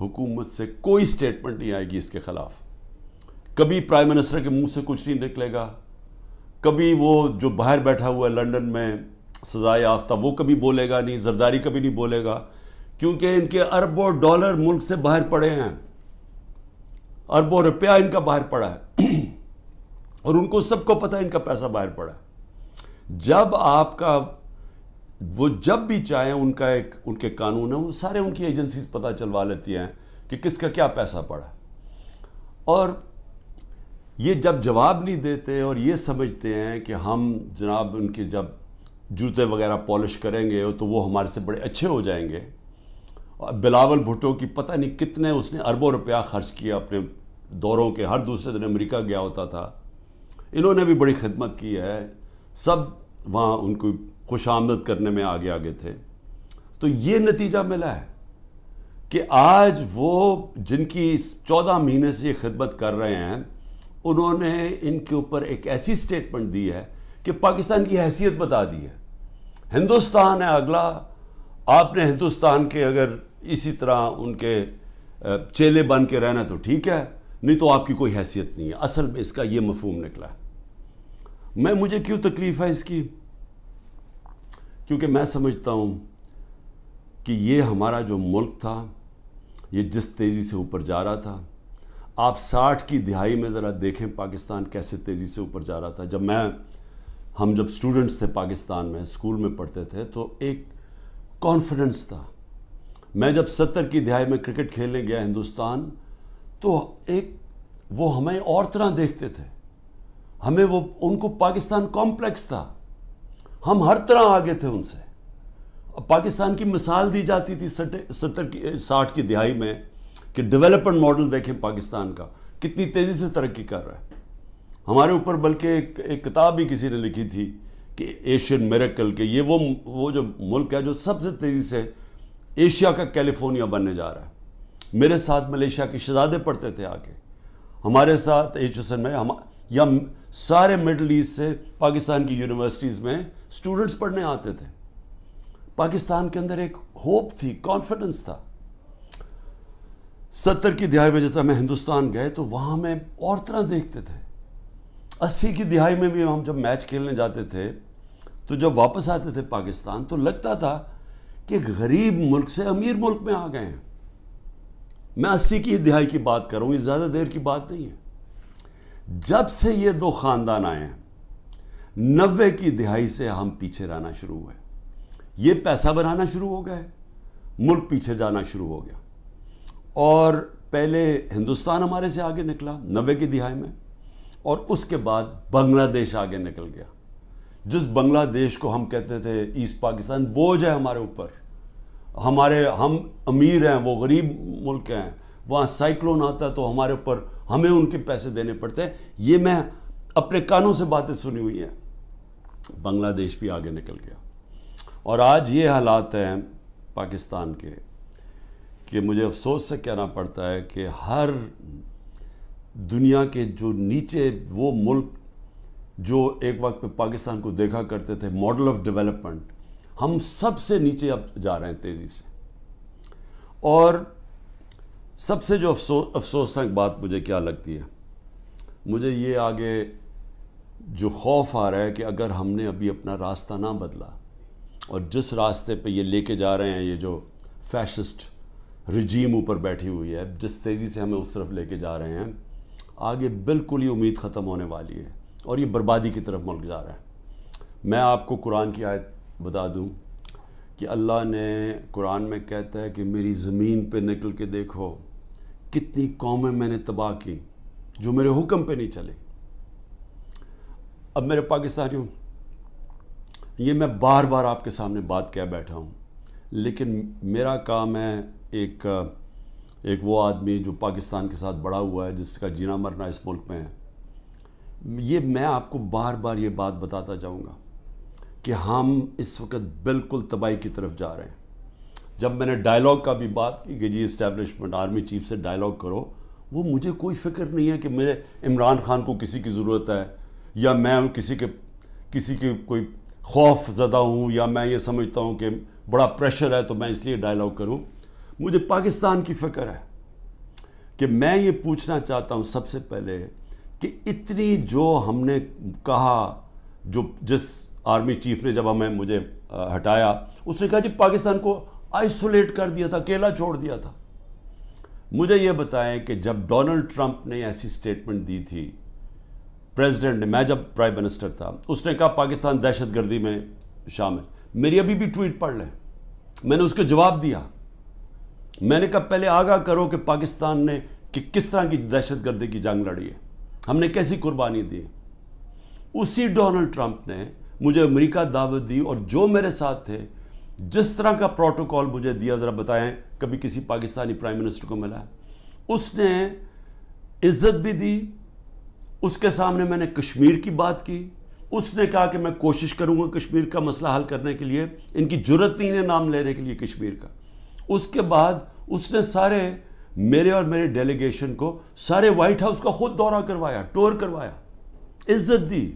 حکومت سے کوئی سٹیٹمنٹ نہیں آئے گی اس کے خلاف. کبھی پرائم منسٹر کے منہ سے کچھ نہیں نکلے گا, کبھی وہ جو باہر بیٹھا ہوا ہے لنڈن میں سزائے یافتہ وہ کبھی بولے گا نہیں, زرداری کبھی نہیں بولے گا, کیونکہ ان کے اربوں ڈالر ملک سے باہر پڑے ہیں, اربوں روپیہ ان کا باہر پڑا ہے اور ان کو سب کو پتہ ہے ان کا پیسہ باہر پڑا ہے. جب آپ کا وہ جب بھی چاہیں ان کے قانون ہیں, وہ سارے ان کی ایجنسیز پتہ چلوا لیتی ہیں کہ کس کا کیا پیسہ پڑا. اور یہ جب جواب نہیں دیتے اور یہ سمجھتے ہیں کہ ہم جناب ان کے جب جوتے وغیرہ پالش کریں گے تو وہ ہمارے سے بڑے اچھے ہو جائیں گے. اور بلاول بھٹو کی پتہ نہیں کتنے اس نے اربوں روپیہ خرچ کیا اپنے دوروں کے, ہر دوسرے دن امریکہ گیا ہوتا تھا. انہوں نے بھی بڑی خدمت کی ہے, سب وہاں ان کو خوش آمد کرنے میں آگے آگے تھے. تو یہ نتیجہ ملا ہے کہ آج وہ جن کی 14 مہینے سے یہ خدمت کر رہے ہیں, انہوں نے ان کے اوپر ایک ایسی سٹیٹمنٹ دی ہے کہ پاکستان کی حیثیت بتا دی ہے. ہندوستان ہے اگلا, آپ نے ہندوستان کے اگر اسی طرح ان کے چیلے بن کے رہنا تو ٹھیک ہے, نہیں تو آپ کی کوئی حیثیت نہیں ہے. اصل میں اس کا یہ مفہوم نکلا ہے. مجھے کیوں تکلیف ہے اس کی؟ کیونکہ میں سمجھتا ہوں کہ یہ ہمارا جو ملک تھا یہ جس تیزی سے اوپر جا رہا تھا, آپ 60 کی دہائی میں ذرا دیکھیں پاکستان کیسے تیزی سے اوپر جا رہا تھا. ہم جب اسٹوڈنٹس تھے پاکستان میں, اسکول میں پڑھتے تھے, تو ایک کانفیڈنس تھا. میں جب 70 کی دہائی میں کرکٹ کھیلنے گیا ہندوستان, تو وہ ہمیں اور طرح دیکھتے تھے, ہمیں ان کو پاکستان کمپلیکس تھا, ہم ہر طرح آگے تھے ان سے. پاکستان کی مثال دی جاتی تھی 60 کی دہائی میں کہ ڈیولپمنٹ ماڈل دیکھیں پاکستان کا کتنی تیزی سے ترقی کر رہا ہے. ہمارے اوپر بلکہ ایک کتاب بھی کسی نے لکھی تھی کہ ایشین میریکل, کہ یہ وہ جو ملک ہے جو سب سے تیزی سے ایشیا کا کیلیفورنیا بننے جا رہا ہے. میرے ساتھ ملیشیا کے شہزادے پڑھتے تھے آگے, ہمارے ساتھ HSN میں, یا سارے مڈل ایسٹ سے پاکستان کی یونیورسٹیز میں اسٹوڈنٹس پڑھنے آتے تھے. پاکستان کے اندر ایک ہوپ تھی, کانفیڈنس تھا. 70 کی دہائی میں جیسا میں ہندوستان گئے تو وہاں میں اور طرح دیکھتے تھے. 80 کی دہائی میں بھی ہم جب میچ کھیلنے جاتے تھے تو جب واپس آتے تھے پاکستان تو لگتا تھا کہ غریب ملک سے امیر ملک میں آ گئے ہیں. میں 80 کی دہائی کی بات کر رہا ہوں, یہ زیادہ دیر کی بات نہیں ہے. جب سے یہ دو خاندان آئے ہیں 90 کی دہائی سے ہم پیچھے رہنا شروع ہوئے. یہ پیسہ بنانا شروع ہو گئے, ملک پیچھے جانا شروع ہو گیا. اور پہلے ہندوستان ہمارے سے آگے نکلا 90 کی دہائی میں, اور اس کے بعد بنگلہ دیش آگے نکل گیا. جس بنگلہ دیش کو ہم کہتے تھے ایسٹ پاکستان, بوجھ ہے ہمارے اوپر, ہم امیر ہیں, وہ غریب ملک ہیں, وہاں سائیکلون آتا ہے تو ہمارے اوپر ہمیں ان کے پیسے دینے پڑتے ہیں. یہ میں اپنے کانوں سے باتیں سنی ہوئی ہیں. بنگلہ دیش بھی آگے نکل گیا. اور آج یہ حالات ہیں پاکستان کے کہ مجھے افسوس سے کہنا پڑتا ہے کہ ہر دنیا کے جو نیچے وہ ملک جو ایک وقت پہ پاکستان کو دیکھا کرتے تھے ماڈل آف ڈیولپمنٹ, ہم سب سے نیچے اب جا رہے ہیں تیزی سے. اور سب سے جو افسوسناک بات مجھے کیا لگتی ہے, مجھے یہ آگے جو خوف آ رہا ہے کہ اگر ہم نے ابھی اپنا راستہ نہ بدلا اور جس راستے پہ یہ لے کے جا رہے ہیں, یہ جو فیشسٹ رجیم اوپر بیٹھی ہوئی ہے, جس تیزی سے ہمیں اس طرف لے کے جا رہے ہیں, آگے بالکل ہی امید ختم ہونے والی ہے اور یہ بربادی کی طرف ملک جا رہا ہے. میں آپ کو قرآن کی آیت بتا دوں کہ اللہ نے قرآن میں کہتا ہے کہ میری زمین پہ نکل کے دیکھو کتنی قومیں میں نے تباہ کی جو میرے حکم پہ نہیں چلے. اب میرے پاکستانیوں, یہ میں بار بار آپ کے سامنے بات کہہ بیٹھا ہوں, لیکن میرا کام ہے ایک وہ آدمی جو پاکستان کے ساتھ بڑا ہوا ہے, جس کا جینا مرنا اس ملک میں ہے, یہ میں آپ کو بار بار یہ بات بتاتا جاؤں گا کہ ہم اس وقت بالکل تباہی کی طرف جا رہے ہیں. جب میں نے ڈائلاگ کا بھی بات کی کہ جی اسٹیبلشمنٹ آرمی چیف سے ڈائلاگ کرو, وہ مجھے کوئی فکر نہیں ہے کہ میرے عمران خان کو کسی کی ضرورت ہے, یا میں کسی کے کوئی خوف زدہ ہوں, یا میں یہ سمجھتا ہوں کہ بڑا پریشر ہے تو میں اس لیے ڈائلاگ کروں. مجھے پاکستان کی فکر ہے. کہ میں یہ پوچھنا چاہتا ہوں سب سے پہلے کہ اتنی جو ہم نے کہا، جس آرمی چیف نے جب مجھے ہٹایا، اس نے کہا جی پاکستان کو آئسولیٹ کر دیا تھا، اکیلا چھوڑ دیا تھا۔ مجھے یہ بتائیں کہ جب ڈونلڈ ٹرمپ نے ایسی سٹیٹمنٹ دی تھی، پریزیڈنٹ نے، میں جب پرائم منسٹر تھا، اس نے کہا پاکستان دہشت گردی میں شامل، میری ابھی بھی ٹویٹ پڑھ لیں، میں نے اس کو جواب دیا، میں نے کہا پہلے آگاہ کرو کہ پاکستان نے کس طرح کی دہشت گردی کی جنگ لڑی ہے، ہم نے کیسی قربانی دی۔ اسی ڈونلڈ ٹرمپ نے مجھے امریکہ دعوت دی، اور جو میرے ساتھ تھے، جس طرح کا پروٹوکول مجھے دیا، ذرا بتائیں کبھی کسی پاکستانی پرائم منسٹر کو ملا ہے؟ اس نے عزت بھی دی، اس کے سامنے میں نے کشمیر کی بات کی، اس نے کہا کہ میں کوشش کروں گا کشمیر کا مسئلہ حل کرنے کے لیے، ان کی جرت نہیں ہے نام لینے کے لیے کشمیر کا۔ اس کے بعد اس نے سارے میرے اور میرے ڈیلیگیشن کو سارے وائٹ ہاؤس کا خود دورہ کروایا، ٹور کروایا، عزت دی۔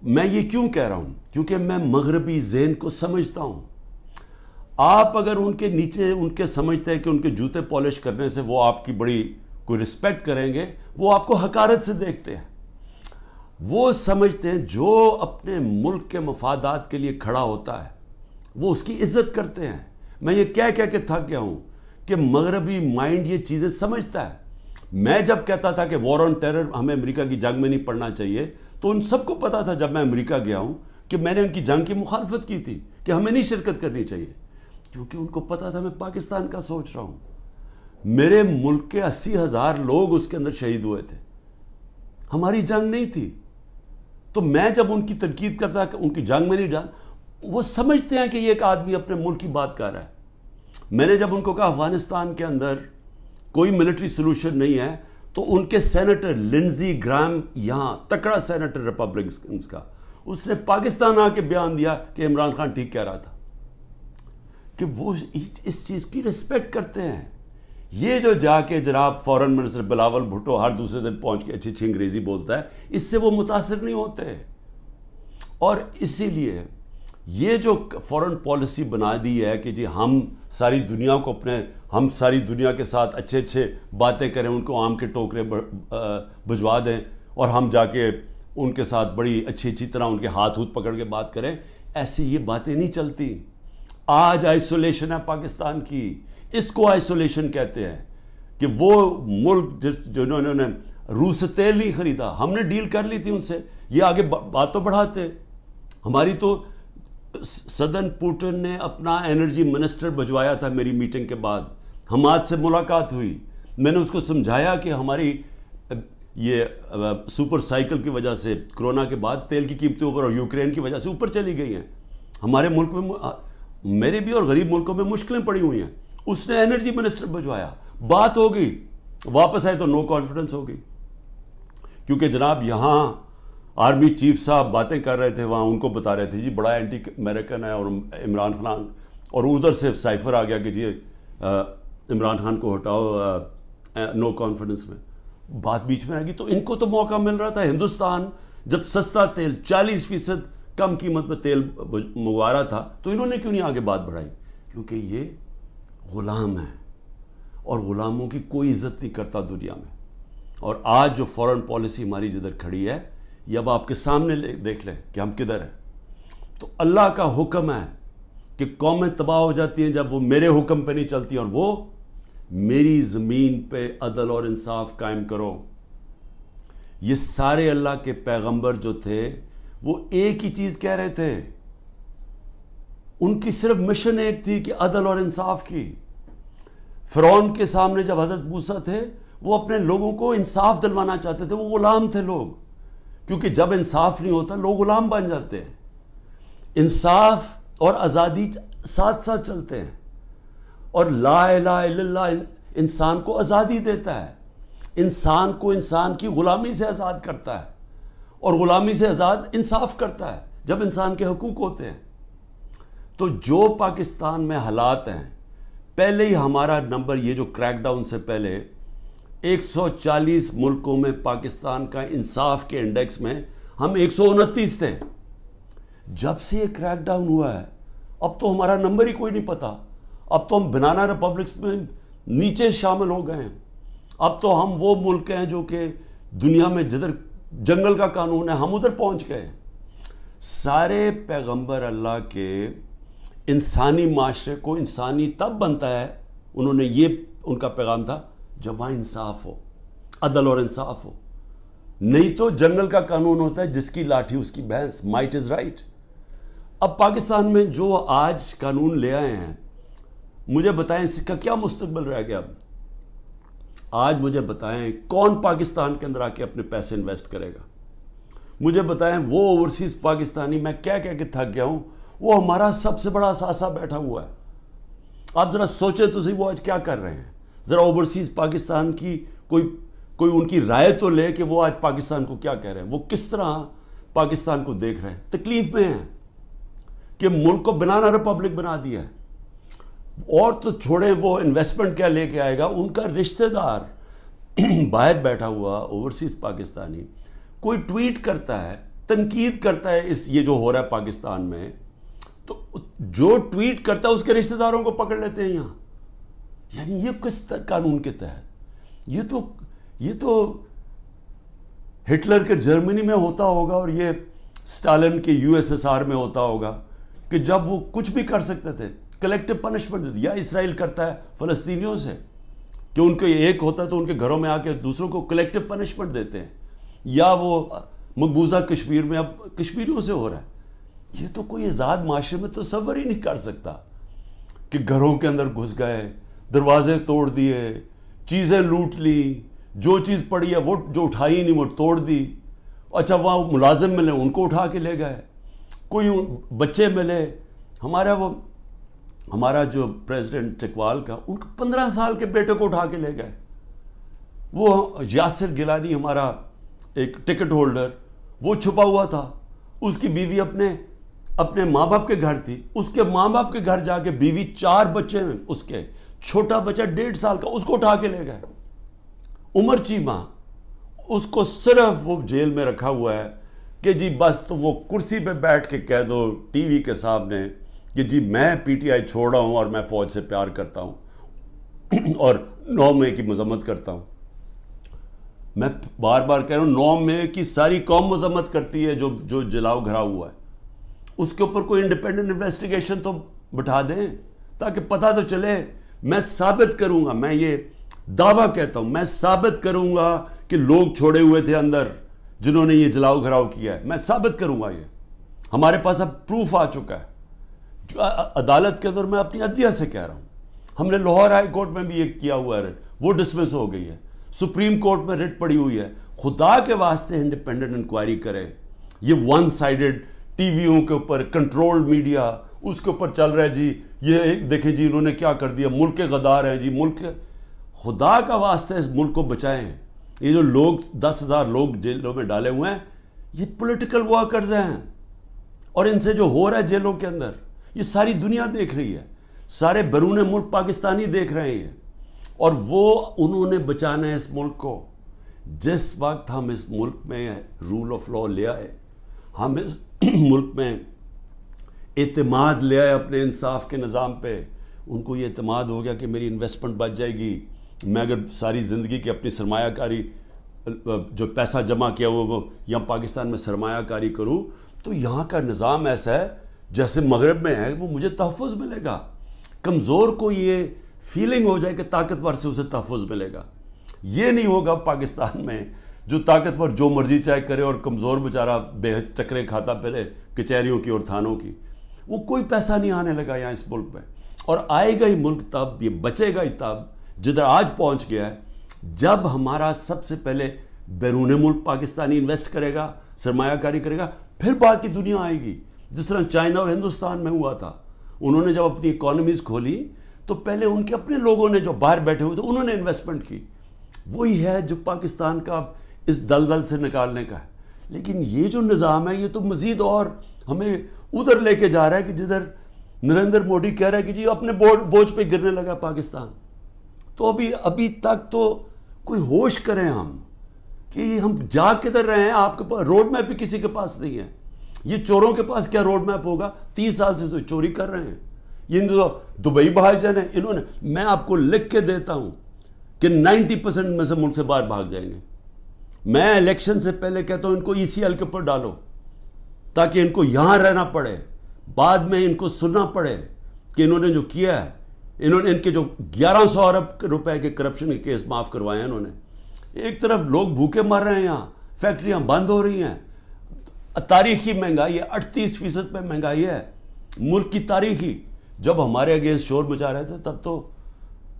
میں یہ کیوں کہہ رہا ہوں؟ کیونکہ میں مغربی ذہن کو سمجھتا ہوں۔ آپ اگر ان کے نیچے ان کے سمجھتے ہیں کہ ان کے جوتے پالش کرنے سے وہ آپ کی بڑی کوئی رسپیکٹ کریں گے، وہ آپ کو حقارت سے دیکھتے ہیں۔ وہ سمجھتے ہیں جو اپنے ملک کے مفادات کے لیے کھڑا ہوتا ہے وہ اس کی عزت کرتے ہیں۔ میں یہ کہہ کے تھک گیا ہوں کہ مغربی مائنڈ یہ چیزیں سمجھتا ہے۔ میں جب کہتا تھا کہ وار آن ٹیرر ہمیں امریکہ کی جنگ میں نہیں پڑنا چاہیے، تو ان سب کو پتا تھا جب میں امریکہ گیا ہوں کہ میں نے ان کی جنگ کی مخالفت کی تھی کہ ہمیں نہیں شرکت کرنی چاہیے، کیونکہ ان کو پتا تھا میں پاکستان کا سوچ رہا ہوں۔ میرے ملک کے 80,000 لوگ اس کے اندر شہید ہوئے تھے، ہماری جنگ نہیں تھی۔ تو میں جب ان کی تنقید کرتا کہ ان کی جنگ میں نہیں ڈال، وہ سمجھتے ہیں کہ یہ ایک آدمی اپنے ملک کی بات کر رہا ہے۔ میں نے جب ان کو کہا افغانستان کے اندر کوئی ملٹری سلوشن نہیں ہے، تو ان کے سینیٹر لنزی گرام، یہاں تکڑا سینیٹر ریپبلکنز کا، اس نے پاکستان آ کے بیان دیا کہ عمران خان ٹھیک کہہ رہا تھا، کہ وہ اس چیز کی رسپیکٹ کرتے ہیں۔ یہ جو جا کے جناب فورن منسٹر بلاول بھٹو ہر دوسرے دن پہنچ کے اچھی انگریزی بولتا ہے، اس سے وہ متاثر نہیں ہوتے۔ اور اسی لیے یہ جو فورن پالیسی بنا دی ہے کہ جی ہم ساری دنیا کو ہم ساری دنیا کے ساتھ اچھے باتیں کریں، ان کو آم کے ٹوکرے بھجوا دیں، اور ہم جا کے ان کے ساتھ بڑی اچھی طرح ان کے ہاتھ پکڑ کے بات کریں، ایسی یہ باتیں نہیں چلتی۔ آج آئسولیشن ہے پاکستان کی، اس کو آئسولیشن کہتے ہیں، کہ وہ ملک جنہوں نے روس سے تیل نہیں خریدا، ہم نے ڈیل کر لی تھی ان سے، یہ آگے بات تو بڑھاتے۔ ہماری تو صدر پوٹن نے اپنا انرجی منسٹر بھجوایا تھا میری میٹنگ کے بعد، حماد سے ملاقات ہوئی، میں نے اس کو سمجھایا کہ ہماری یہ سپر سائیکل کی وجہ سے کرونا کے بعد تیل کی قیمتیں اوپر اور یوکرین کی وجہ سے اوپر چلی گئی ہیں، ہمارے ملک میں، میرے بھی اور غریب ملکوں میں مشکلیں پڑی ہوئی ہیں۔ اس نے انرجی منسٹر بھجوایا، بات ہو گئی، واپس آئے تو نو کانفیڈنس ہو گئی، کیونکہ جناب یہاں آرمی چیف صاحب باتیں کر رہے تھے، وہاں ان کو بتا رہے تھے جی بڑا اینٹی امریکن ہے اور عمران خان، اور ادھر سے سائفر آ گیا کہ جی عمران خان کو ہٹاؤ نو کانفیڈنس میں، بات بیچ میں آ گئی۔ تو ان کو تو موقع مل رہا تھا، ہندوستان جب سستا تیل 40% کم قیمت پہ تیل منگوا رہا تھا، تو انہوں نے کیوں نہیں آگے بات بڑھائی؟ کیونکہ یہ غلام ہیں، اور غلاموں کی کوئی عزت نہیں کرتا دنیا میں۔ اور آج جو فورن پالیسی ہماری جدھر کھڑی ہے، یہ اب آپ کے سامنے دیکھ لیں کہ ہم کدھر ہیں۔ تو اللہ کا حکم ہے کہ قومیں تباہ ہو جاتی ہیں جب وہ میرے حکم پہ نہیں چلتی، اور وہ میری زمین پہ عدل اور انصاف قائم کرو۔ یہ سارے اللہ کے پیغمبر جو تھے وہ ایک ہی چیز کہہ رہے تھے، ان کی صرف مشن ایک تھی کہ عدل اور انصاف کی۔ فرعون کے سامنے جب حضرت موسیٰ تھے، وہ اپنے لوگوں کو انصاف دلوانا چاہتے تھے، وہ غلام تھے لوگ، کیونکہ جب انصاف نہیں ہوتا لوگ غلام بن جاتے ہیں۔ انصاف اور آزادی ساتھ ساتھ چلتے ہیں، اور لا الہ الا اللہ انسان کو آزادی دیتا ہے، انسان کو انسان کی غلامی سے آزاد کرتا ہے، اور غلامی سے آزاد انصاف کرتا ہے جب انسان کے حقوق ہوتے ہیں۔ تو جو پاکستان میں حالات ہیں، پہلے ہی ہمارا نمبر، یہ جو کریک ڈاؤن سے پہلے 140 ملکوں میں پاکستان کا انصاف کے انڈیکس میں ہم 129 تھے۔ جب سے یہ کریک ڈاؤن ہوا ہے، اب تو ہمارا نمبر ہی کوئی نہیں پتا، اب تو ہم بنانا ریپبلکس میں نیچے شامل ہو گئے ہیں. اب تو ہم وہ ملک ہیں جو کہ دنیا میں جدھر جنگل کا قانون ہے ہم ادھر پہنچ گئے. سارے پیغمبر اللہ کے انسانی معاشرے کو انسانی تب بنتا ہے, انہوں نے یہ ان کا پیغام تھا جب وہاں انصاف ہو, عدل اور انصاف ہو. نہیں تو جنگل کا قانون ہوتا ہے جس کی لاٹھی اس کی بھینس, مائٹ از رائٹ. اب پاکستان میں جو آج قانون لے آئے ہیں, مجھے بتائیں اس کا کیا مستقبل رہ گیا. اب آج مجھے بتائیں کون پاکستان کے اندر آ کے اپنے پیسے انویسٹ کرے گا. مجھے بتائیں وہ اوورسیز پاکستانی, میں کہہ کہہ کے تھک گیا ہوں, وہ ہمارا سب سے بڑا اثاثہ بیٹھا ہوا ہے. آپ ذرا سوچیں تو صحیح وہ آج کیا کر رہے ہیں. ذرا اوورسیز پاکستان کی کوئی ان کی رائے تو لے کہ وہ آج پاکستان کو کیا کہہ رہے ہیں, وہ کس طرح پاکستان کو دیکھ رہے ہیں. تکلیف میں ہیں کہ ملک کو بنانا ریپبلک بنا دیا ہے. اور تو چھوڑیں وہ انویسٹمنٹ کیا لے کے آئے گا, ان کا رشتہ دار باہر بیٹھا ہوا اوورسیز پاکستانی کوئی ٹویٹ کرتا ہے, تنقید کرتا ہے یہ جو ہو رہا ہے پاکستان میں, تو جو ٹویٹ کرتا ہے اس کے رشتہ داروں کو پکڑ لیتے ہیں یہاں. یعنی یہ کس قانون کے تحت؟ یہ تو ہٹلر کے جرمنی میں ہوتا ہوگا اور یہ سٹالن کے USSR میں ہوتا ہوگا کہ جب وہ کچھ بھی کر سکتے تھے, کلیکٹیو پنشمنٹ دیتی. یا اسرائیل کرتا ہے فلسطینیوں سے کہ ان کو ایک ہوتا ہے تو ان کے گھروں میں آ کے دوسروں کو کلیکٹیو پنشمنٹ دیتے ہیں. یا وہ مقبوضہ کشمیر میں اب کشمیریوں سے ہو رہا ہے. یہ تو کوئی آزاد معاشرے میں تصور ہی نہیں کر سکتا کہ گھروں کے اندر گھس گئے, دروازے توڑ دیے, چیزیں لوٹ لی, جو چیز پڑی ہے وہ جو اٹھائی نہیں وہ توڑ دی. اچھا وہاں ملازم ملے ان کو اٹھا کے لے گئے, کوئی بچے ملے. ہمارا جو پریزیڈنٹ چکوال کا, ان کو 15 سال کے بیٹے کو اٹھا کے لے گئے. وہ یاسر گیلانی ہمارا ایک ٹکٹ ہولڈر, وہ چھپا ہوا تھا, اس کی بیوی اپنے ماں باپ کے گھر تھی, اس کے ماں باپ کے گھر جا کے بیوی 4 بچے ہیں اس کے, چھوٹا بچہ 1.5 سال کا, اس کو اٹھا کے لے گئے. عمر چیمہ, اس کو صرف وہ جیل میں رکھا ہوا ہے کہ جی بس تو وہ کرسی پہ بیٹھ کے کہہ دو ٹی وی کے سامنے کہ جی میں PTI چھوڑ رہا ہوں اور میں فوج سے پیار کرتا ہوں اور 9 مئی کی مذمت کرتا ہوں. میں بار بار کہہ رہا ہوں 9 مئی کی ساری قوم مذمت کرتی ہے جو جلاؤ گھرا ہوا ہے. اس کے اوپر کوئی انڈیپینڈنٹ انویسٹیگیشن تو بٹھا دیں تاکہ پتہ تو چلے. میں ثابت کروں گا, میں یہ دعویٰ کہتا ہوں, میں ثابت کروں گا کہ لوگ چھوڑے ہوئے تھے اندر جنہوں نے یہ جلاؤ گھراؤ کیا ہے. میں ثابت کروں گا, یہ ہمارے پاس اب پروف آ چکا ہے. عدالت کے اندر میں اپنی عدلیہ سے کہہ رہا ہوں, ہم نے لاہور ہائی کورٹ میں بھی ایک کیا ہوا ہے ریٹ, وہ ڈسمس ہو گئی ہے. سپریم کورٹ میں ریٹ پڑی ہوئی ہے. خدا کے واسطے انڈیپینڈنٹ انکوائری کرے. یہ ون سائیڈڈ ٹی ویوں کے اوپر کنٹرول میڈیا اس کے اوپر چل رہا ہے جی, یہ دیکھیں جی انہوں نے کیا کر دیا, ملک کے غدار ہیں جی, ملک کے. خدا کا واسطے اس ملک کو بچائیں. یہ جو لوگ 10,000 لوگ جیلوں میں ڈالے ہوئے ہیں, یہ پولیٹیکل ورکرز ہیں, اور ان سے جو ہو رہا ہے جیلوں کے اندر یہ ساری دنیا دیکھ رہی ہے, سارے بیرون ملک پاکستانی دیکھ رہے ہیں, اور وہ انہوں نے بچانا ہے اس ملک کو. جس وقت ہم اس ملک میں رول آف لا لے آئے, ہم اس ملک میں اعتماد لے آئے اپنے انصاف کے نظام پہ, ان کو یہ اعتماد ہو گیا کہ میری انویسٹمنٹ بچ جائے گی, میں اگر ساری زندگی کی اپنی سرمایہ کاری جو پیسہ جمع کیا ہوا وہ یہاں پاکستان میں سرمایہ کاری کروں تو یہاں کا نظام ایسا ہے جیسے مغرب میں ہے, وہ مجھے تحفظ ملے گا. کمزور کو یہ فیلنگ ہو جائے کہ طاقتور سے اسے تحفظ ملے گا. یہ نہیں ہوگا پاکستان میں, جو طاقتور جو مرضی چاہے کرے اور کمزور بیچارہ بے حس ٹکرے کھاتا پھرے کچہریوں کی اور تھانوں کی. وہ کوئی پیسہ نہیں آنے لگا یہاں اس ملک میں, اور آئے گا ہی ملک تب, یہ بچے گا ہی تب جدھر آج پہنچ گیا ہے, جب ہمارا سب سے پہلے بیرون ملک پاکستانی انویسٹ کرے گا, سرمایہ کاری کرے گا, پھر باقی دنیا آئے گی. جس طرح چائنا اور ہندوستان میں ہوا تھا, انہوں نے جب اپنی اکانومیز کھولی تو پہلے ان کے اپنے لوگوں نے جو باہر بیٹھے ہوئے تھے انہوں نے انویسٹمنٹ کی. وہی ہے جو پاکستان کا اس دلدل سے نکالنے کا ہے. لیکن یہ جو نظام ہے یہ تو مزید اور ہمیں ادھر لے کے جا رہا ہے کہ جدھر نریندر مودی کہہ رہا ہے کہ جی اپنے بوجھ پہ گرنے لگا پاکستان. تو ابھی تک تو کوئی ہوش کریں ہم کہ ہم جا کدھر رہے ہیں. آپ کے پاس روڈ میپ بھی کسی کے پاس نہیں ہے. یہ چوروں کے پاس کیا روڈ میپ ہوگا؟ 30 سال سے تو چوری کر رہے ہیں. یہ دبئی بھاگ جانا ہے انہوں نے. میں آپ کو لکھ کے دیتا ہوں کہ 90% میں سے ملک سے باہر بھاگ جائیں گے. میں الیکشن سے پہلے کہتا ہوں ان کو ECL کے اوپر ڈالو تاکہ ان کو یہاں رہنا پڑے, بعد میں ان کو سننا پڑے کہ انہوں نے جو کیا ہے. انہوں نے ان کے جو 1100 ارب روپے کے کرپشن کے کیس معاف کروائے ہیں انہوں نے. ایک طرف لوگ بھوکے مر رہے ہیں, یہاں فیکٹریاں بند ہو رہی ہیں, تاریخی مہنگائی ہے, 38% پہ مہنگائی ہے ملک کی تاریخی. جب ہمارے اگینسٹ شور مچا رہے تھے تب تو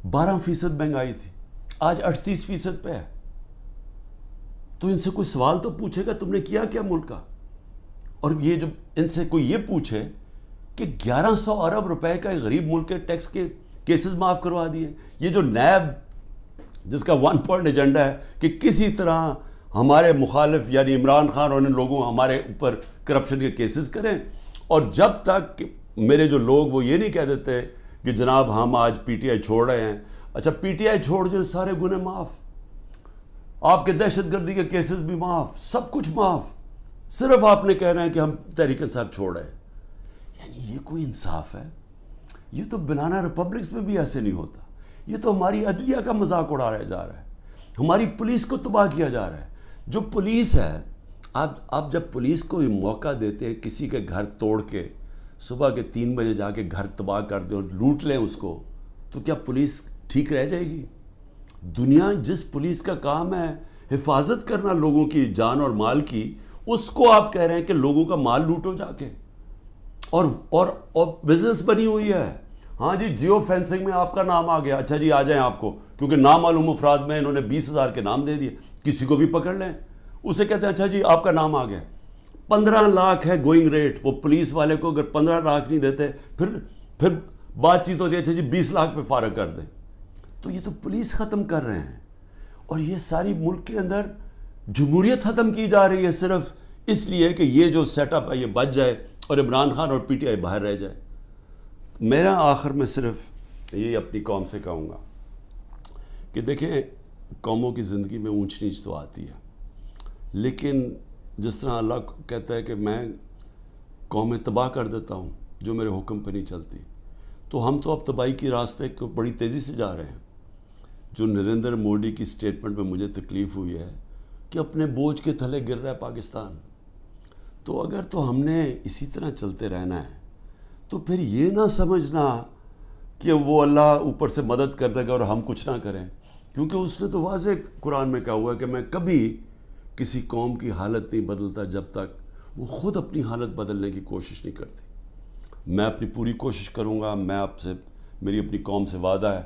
12% مہنگائی تھی, آج 38% پہ ہے. تو ان سے کوئی سوال تو پوچھے گا تم نے کیا کیا ملک کا. اور یہ جب ان سے کوئی یہ پوچھے کہ 1100 ارب روپے کا ایک غریب ملک کے ٹیکس کے کیسز معاف کروا دیے, یہ جو نیب جس کا 1 پوائنٹ ایجنڈا ہے کہ کسی طرح ہمارے مخالف یعنی عمران خان اور ان لوگوں ہمارے اوپر کرپشن کے کیسز کریں, اور جب تک میرے جو لوگ وہ یہ نہیں کہہ دیتے کہ جناب ہم آج PTI چھوڑ رہے ہیں. اچھا PTI چھوڑ جو سارے گناہ معاف, آپ کے دہشت گردی کے کیسز بھی معاف, سب کچھ معاف, صرف آپ نے کہہ رہے ہیں کہ ہم تحریک انصاف چھوڑ رہے ہیں. یعنی یہ کوئی انصاف ہے؟ یہ تو بنانا ریپبلکس میں بھی ایسے نہیں ہوتا. یہ تو ہماری عدلیہ کا مذاق اڑایا جا رہا ہے, ہماری پولیس کو تباہ کیا جا رہا ہے. جو پولیس ہے, آپ جب پولیس کو یہ موقع دیتے ہیں کسی کے گھر توڑ کے صبح کے 3 بجے جا کے گھر تباہ کر دیں اور لوٹ لیں اس کو, تو کیا پولیس ٹھیک رہ جائے گی؟ دنیا جس پولیس کا کام ہے حفاظت کرنا لوگوں کی جان اور مال کی, اس کو آپ کہہ رہے ہیں کہ لوگوں کا مال لوٹو جا کے. اور بزنس بنی ہوئی ہے. ہاں جی, جیو فینسنگ میں آپ کا نام آ گیا, اچھا جی آ جائیں آپ کو, کیونکہ نامعلوم افراد میں انہوں نے 20,000 کے نام دے دیے, کسی کو بھی پکڑ لیں, اسے کہتے ہیں اچھا جی آپ کا نام آ گیا. 15 لاکھ ہے گوئنگ ریٹ, وہ پولیس والے کو اگر 15 لاکھ نہیں دیتے پھر بات چیت ہوتی ہے اچھا جی 20 لاکھ پہ فارغ کر دیں. تو یہ تو پولیس ختم کر رہے ہیں, اور یہ ساری ملک کے اندر جمہوریت ختم کی جا رہی ہے صرف اس لیے کہ یہ جو سیٹ اپ ہے یہ بچ جائے اور عمران خان اور PTI باہر رہ جائے. میرا آخر میں صرف یہ اپنی قوم سے کہوں گا کہ دیکھیں قوموں کی زندگی میں اونچ نیچ تو آتی ہے, لیکن جس طرح اللہ کہتا ہے کہ میں قومیں تباہ کر دیتا ہوں جو میرے حکم پہ نہیں چلتی, تو ہم تو اب تباہی کی راستے کو بڑی تیزی سے جا رہے ہیں. جو نریندر مودی کی سٹیٹمنٹ میں مجھے تکلیف ہوئی ہے کہ اپنے بوجھ کے تھلے گر رہا ہے پاکستان, تو اگر تو ہم نے اسی طرح چلتے رہنا ہے تو پھر یہ نہ سمجھنا کہ وہ اللہ اوپر سے مدد کر دے گا اور ہم کچھ نہ کریں, کیونکہ اس نے تو واضح قرآن میں کہا ہوا ہے کہ میں کبھی کسی قوم کی حالت نہیں بدلتا جب تک وہ خود اپنی حالت بدلنے کی کوشش نہیں کرتی. میں اپنی پوری کوشش کروں گا, میں آپ سے, میری اپنی قوم سے وعدہ ہے,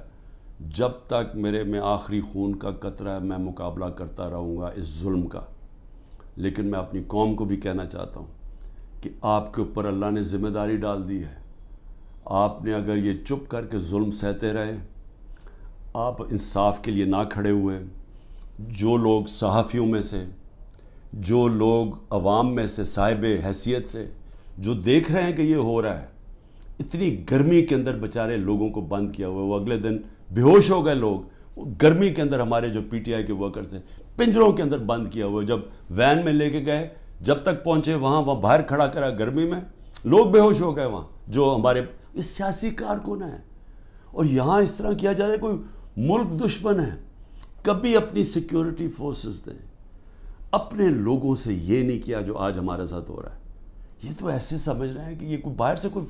جب تک میرے میں آخری خون کا قطرہ ہے میں مقابلہ کرتا رہوں گا اس ظلم کا. لیکن میں اپنی قوم کو بھی کہنا چاہتا ہوں کہ آپ کے اوپر اللہ نے ذمہ داری ڈال دی ہے. آپ نے اگر یہ چپ کر کے ظلم سہتے رہے, آپ انصاف کے لیے نہ کھڑے ہوئے, جو لوگ صحافیوں میں سے, جو لوگ عوام میں سے صاحب حیثیت سے جو دیکھ رہے ہیں کہ یہ ہو رہا ہے, اتنی گرمی کے اندر بیچارے لوگوں کو بند کیا ہوا ہے, وہ اگلے دن بے ہوش ہو گئے لوگ, وہ گرمی کے اندر ہمارے جو PTI کے ورکرز تھے پنجروں کے اندر بند کیا ہوا ہے. جب وین میں لے کے گئے, جب تک پہنچے وہاں باہر کھڑا کرا گرمی میں, لوگ بے ہوش ہو گئے وہاں جو ہمارے اس سیاسی کارکن ہیں. اور یہاں اس طرح کیا جا رہا ہے, کوئی ملک دشمن ہے. کبھی اپنی سیکیورٹی فورسز دیں, اپنے لوگوں سے یہ نہیں کیا جو آج ہمارے ساتھ ہو رہا ہے. یہ تو ایسے سمجھ رہے ہیں کہ یہ کوئی باہر سے کوئی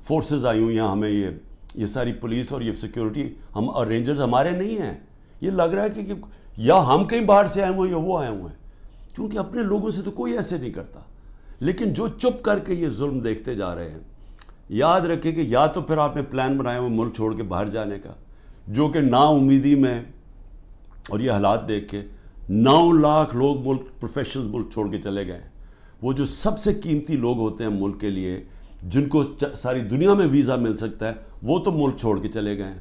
فورسز آئی ہوئی ہیں, ہمیں یہ ساری پولیس اور یہ سیکیورٹی ہم اور رینجرز ہمارے نہیں ہیں. یہ لگ رہا ہے کہ یا ہم کہیں باہر سے آئے ہوئے ہیں یا وہ آئے ہوئے ہیں, کیونکہ اپنے لوگوں سے تو کوئی ایسے نہیں کرتا. لیکن جو چپ کر کے یہ ظلم دیکھتے جا رہے ہیں, یاد رکھیں کہ یا تو پھر آپ نے پلان بنایا ہوا ملک چھوڑ کے باہر جانے کا, جو کہ نا امیدی میں اور یہ حالات دیکھ کے 9 لاکھ لوگ ملک پروفیشنل ملک چھوڑ کے چلے گئے. وہ جو سب سے قیمتی لوگ ہوتے ہیں ملک کے لیے, جن کو ساری دنیا میں ویزا مل سکتا ہے, وہ تو ملک چھوڑ کے چلے گئے ہیں.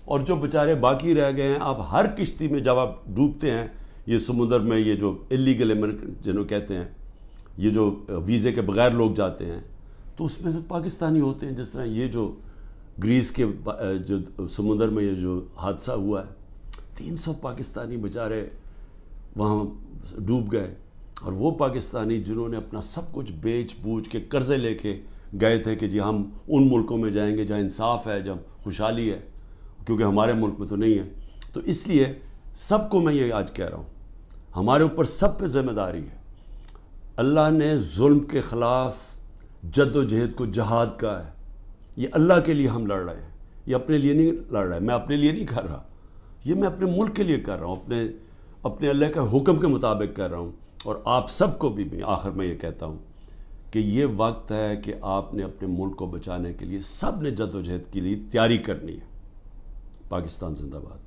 اور جو بیچارے باقی رہ گئے ہیں, آپ ہر کشتی میں جب آپ ڈوبتے ہیں یہ سمندر میں, یہ جو اللیگل امیگرنٹ جنہوں کہتے ہیں, یہ جو ویزے کے بغیر لوگ جاتے ہیں, تو اس میں پاکستانی ہوتے ہیں. جس طرح یہ جو گریس کے جو سمندر میں یہ جو حادثہ ہوا ہے, 300 پاکستانی بیچارے وہاں ڈوب گئے. اور وہ پاکستانی جنہوں نے اپنا سب کچھ بیچ بوجھ کے قرضے لے کے گئے تھے کہ جی ہم ان ملکوں میں جائیں گے جہاں انصاف ہے، جہاں خوشحالی ہے، کیونکہ ہمارے ملک میں تو نہیں ہے۔ تو اس لیے سب کو میں یہ آج کہہ رہا ہوں، ہمارے اوپر سب پہ ذمہ داری ہے۔ اللہ نے ظلم کے خلاف جد و جہد کو جہاد کہا ہے، یہ اللہ کے لیے ہم لڑ رہے ہیں، یہ اپنے لیے نہیں لڑ رہے ہیں، میں اپنے لیے نہیں کر رہا، یہ میں اپنے ملک کے لیے کر رہا ہوں، اپنے اللہ کا حکم کے مطابق کر رہا ہوں۔ اور آپ سب کو بھی آخر میں یہ کہتا ہوں کہ یہ وقت ہے کہ آپ نے اپنے ملک کو بچانے کے لیے سب نے جد و جہد کے لیے تیاری کرنی ہے۔ پاکستان زندہ باد۔